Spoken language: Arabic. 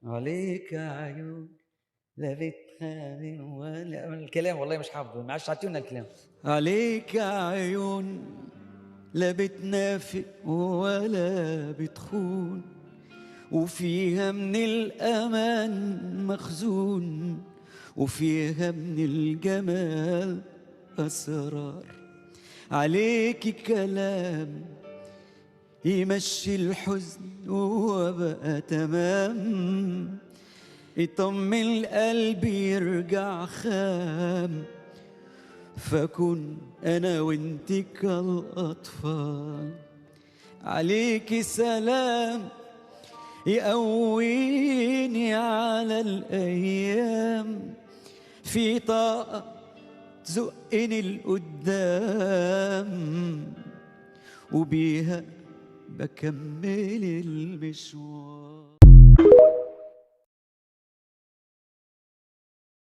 عليك عيون لا بتخان ولا الكلام والله مش حافظه، معلش عطيونا الكلام. عليك عيون لا بتنافق ولا بتخون، وفيها من الأمان مخزون، وفيها من الجمال أسرار. عليك كلام يمشي الحزن وبقى تمام، يطمن القلب يرجع خام، فكن أنا وانت كالأطفال. عليك سلام يقويني على الأيام، في طاقة تزقني لقدام، وبيها بكمل المشوار.